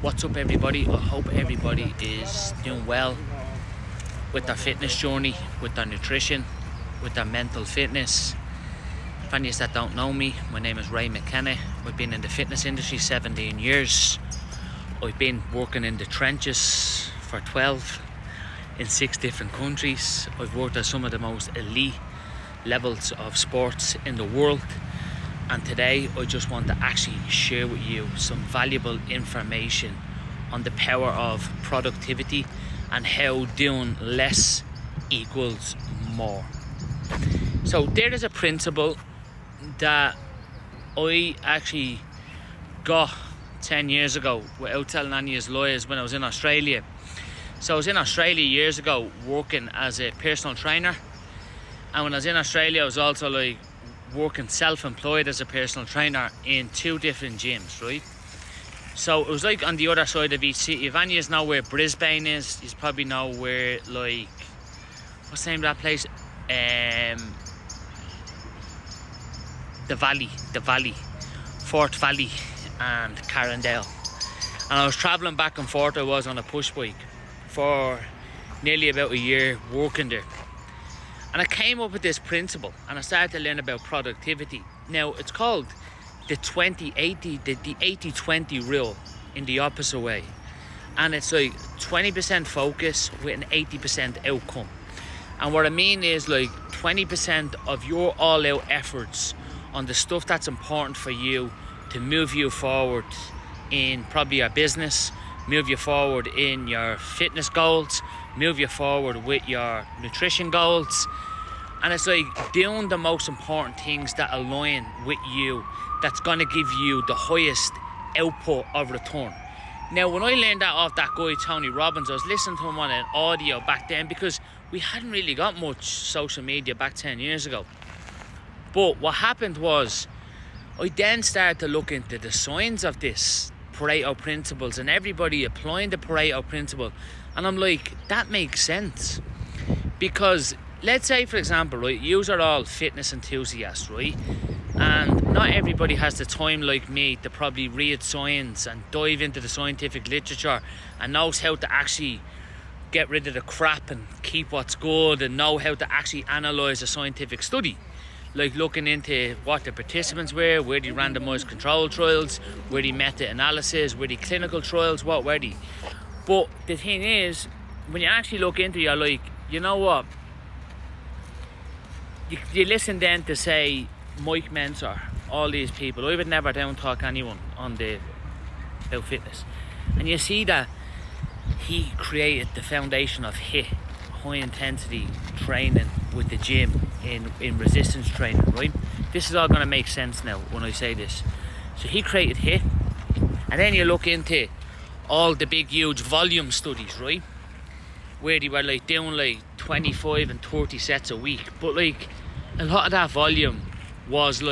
What's up, everybody? I hope everybody is doing well with their fitness journey, with their nutrition, with their mental fitness. For any that don't know me, my name is Ray McKenna. I've been in the fitness industry 17 years. I've been working in the trenches for 12 in 6 different countries. I've worked at some of the most elite levels of sports in the world. And today I just want to actually share with you some valuable information on the power of productivity and how doing less equals more. So there is a principle that I actually got 10 years ago without telling any of his lies when I was in Australia. So I was in Australia years ago working as a personal trainer, and when I was in Australia I was also working self-employed as a personal trainer in 2 different gyms, right? So it was on the other side of each city. If any of you know where Brisbane is, you probably know where, what's the name of that place? The Valley, Fort Valley and Carindale. And I was travelling back and forth. I was on a push bike for nearly about a year working there. And I came up with this principle and I started to learn about productivity. Now, it's called the 20-80, the 80-20 rule in the opposite way. And it's 20% focus with an 80% outcome. And what I mean is 20% of your all-out efforts on the stuff that's important for you to move you forward in probably your business, move you forward in your fitness goals, move you forward with your nutrition goals. And it's doing the most important things that align with you, that's going to give you the highest output of return. Now, when I learned that off that guy Tony Robbins, I was listening to him on an audio back then because we hadn't really got much social media back 10 years ago. But what happened was I then started to look into the signs of this Pareto principles and everybody applying the Pareto principle, and I'm like, that makes sense. Because let's say, for example, right, you are all fitness enthusiasts, right? And not everybody has the time like me to probably read science and dive into the scientific literature and knows how to actually get rid of the crap and keep what's good and know how to actually analyse a scientific study. Like looking into what the participants were the randomised control trials, were the meta-analysis, were the clinical trials, what were they? But the thing is, when you actually look into it, you're like, you know what? You listen then to, say, Mike Mentor, all these people. I would never down talk anyone on about fitness. And you see that he created the foundation of HIIT, high intensity training with the gym in resistance training, right? This is all going to make sense now when I say this. So he created HIIT, and then you look into all the big huge volume studies, right, where they were doing 25 and 30 sets a week, but a lot of that volume was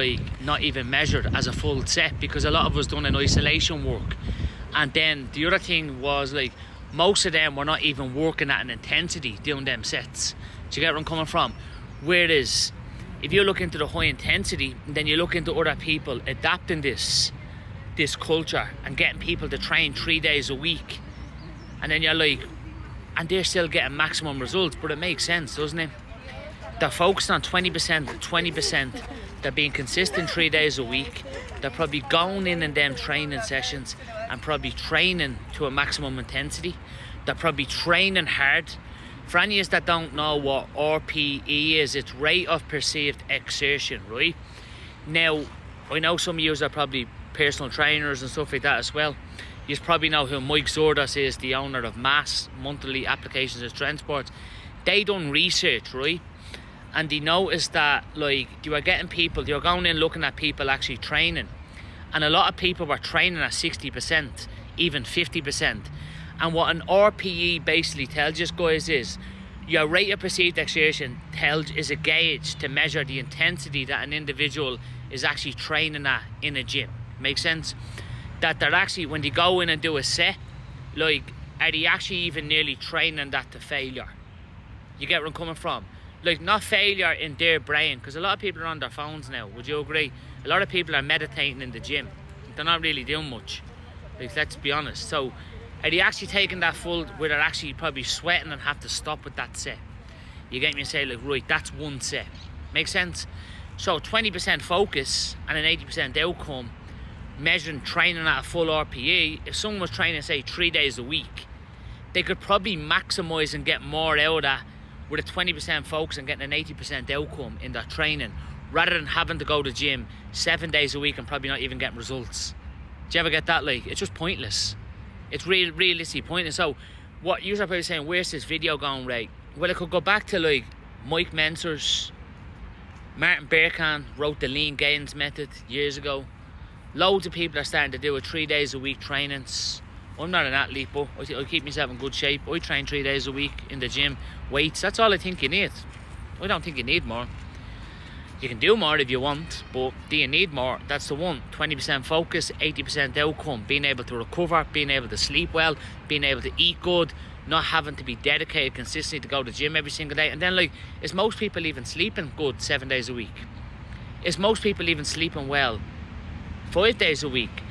not even measured as a full set because a lot of it was done in isolation work. And then the other thing was most of them were not even working at an intensity doing them sets. Do you get where I'm coming from? Whereas if you look into the high intensity, then you look into other people adapting this culture and getting people to train 3 days a week, and then you're and they're still getting maximum results. But it makes sense, doesn't it? They're focused on 20%. They're being consistent 3 days a week. They're probably going in them training sessions and probably training to a maximum intensity. They're probably training hard. For any of us that don't know what RPE is, it's rate of perceived exertion, right? Now, I know some of you are probably personal trainers and stuff like that as well. You probably know who Mike Zordas is, the owner of Mass Monthly Applications of Transport. They done research, right? And they noticed that they were getting people, they were going in looking at people actually training. And a lot of people were training at 60%, even 50%. And what an RPE basically tells you guys is your rate of perceived exertion is a gauge to measure the intensity that an individual is actually training at in a gym. Make sense? That they're actually, when they go in and do a set, are they actually even nearly training that to failure? You get where I'm coming from? Not failure in their brain, because a lot of people are on their phones now. Would you agree? A lot of people are meditating in the gym. They're not really doing much. Like, let's be honest. So are you actually taking that full where they're actually probably sweating and have to stop with that set? You get me and say, like, right, that's one set. Make sense? So 20% focus and an 80% outcome, measuring training at a full RPE. If someone was training, say, 3 days a week, they could probably maximise and get more out of that with a 20% focus and getting an 80% outcome in their training, rather than having to go to the gym 7 days a week and probably not even getting results. Do you ever get that? Like, it's just pointless. It's realistically pointless. So what you're probably saying, where's this video going, right? Well, it could go back to like Mike Mentzer's. Martin Berkhan wrote the lean gains method years ago. Loads of people are starting to do it 3 days a week trainings. I'm not an athlete, but I keep myself in good shape. I train 3 days a week in the gym. Weights, that's all I think you need. I don't think you need more. You can do more if you want, but do you need more? That's the one. 20% focus, 80% outcome. Being able to recover, being able to sleep well, being able to eat good, not having to be dedicated consistently to go to the gym every single day. And then, like, is most people even sleeping good 7 days a week? Is most people even sleeping well 5 days a week?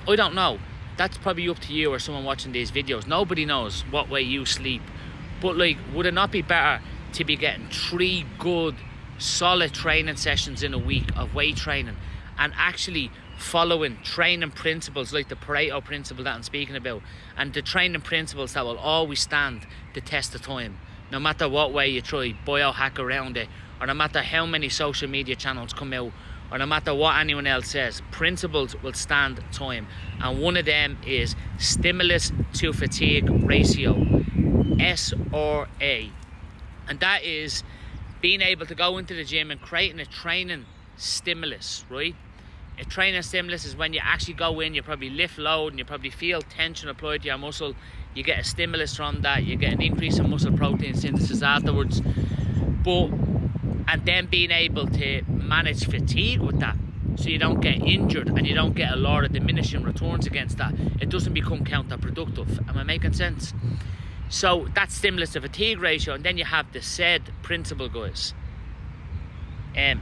I don't know. That's probably up to you or someone watching these videos. Nobody knows what way you sleep. But, like, would it not be better to be getting 3 good solid training sessions in a week of weight training and actually following training principles like the Pareto principle that I'm speaking about, and the training principles that will always stand the test of time, no matter what way you try biohack around it, or no matter how many social media channels come out, or no matter what anyone else says. Principles will stand time, and one of them is stimulus to fatigue ratio, SRA, and that is being able to go into the gym and creating a training stimulus, right? A training stimulus is when you actually go in, you probably lift load and you probably feel tension applied to your muscle. You get a stimulus from that, you get an increase in muscle protein synthesis afterwards. And then being able to manage fatigue with that, so you don't get injured and you don't get a lot of diminishing returns against that. It doesn't become counterproductive. Am I making sense? So that's stimulus to fatigue ratio. And then you have the said principle, guys.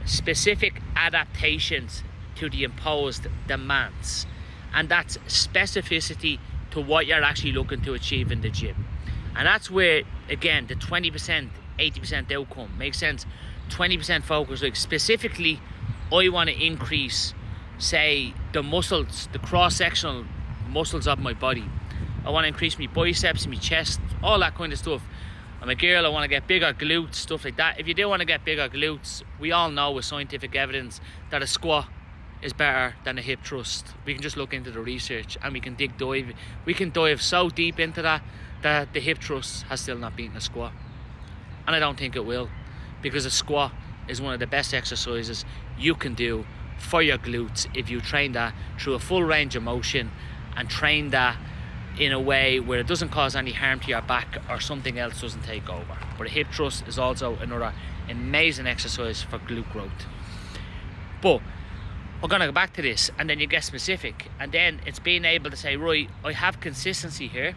Specific adaptations to the imposed demands. And that's specificity to what you're actually looking to achieve in the gym. And that's where, again, the 20%, 80% outcome makes sense. 20% focus, like specifically, I want to increase, say, the muscles, the cross-sectional muscles of my body. I want to increase my biceps, my chest, all that kind of stuff. I'm a girl, I want to get bigger glutes, stuff like that. If you do want to get bigger glutes, we all know with scientific evidence that a squat is better than a hip thrust. We can just look into the research and we can dive so deep into that the hip thrust has still not beaten a squat. And I don't think it will, because a squat is one of the best exercises you can do for your glutes if you train that through a full range of motion and train that in a way where it doesn't cause any harm to your back or something else doesn't take over. But a hip thrust is also another amazing exercise for glute growth. But we're going to go back to this, and then you get specific, and then it's being able to say, right, I have consistency here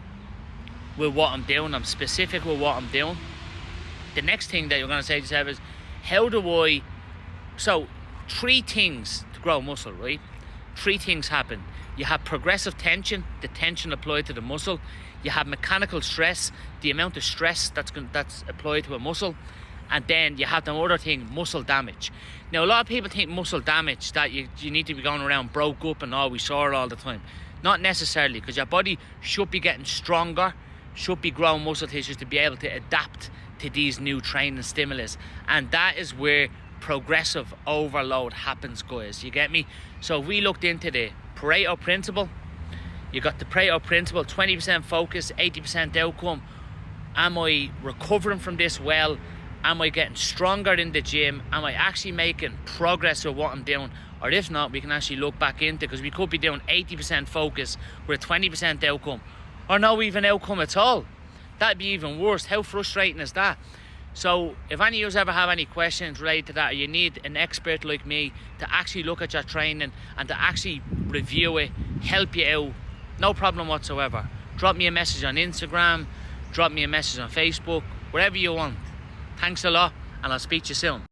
with what I'm doing, I'm specific with what I'm doing. The next thing that you're going to say to yourself is, how do I... So 3 things to grow muscle, right? 3 things happen. You have progressive tension, the tension applied to the muscle. You have mechanical stress, the amount of stress that's applied to a muscle. And then you have the other thing, muscle damage. Now, a lot of people think muscle damage, that you need to be going around broke up and always sore all the time. Not necessarily, because your body should be getting stronger, should be growing muscle tissues to be able to adapt to these new training stimulus. And that is where progressive overload happens, guys. You get me? So if we looked into the Pareto principle, you got the Pareto principle, 20% focus, 80% outcome. Am I recovering from this well? Am I getting stronger in the gym? Am I actually making progress with what I'm doing? Or if not, we can actually look back into, because we could be doing 80% focus with a 20% outcome, or no even outcome at all. That'd be even worse. How frustrating is that? So if any of you ever have any questions related to that, or you need an expert like me to actually look at your training and to actually review it, help you out, no problem whatsoever. Drop me a message on Instagram, drop me a message on Facebook, wherever you want. Thanks a lot, and I'll speak to you soon.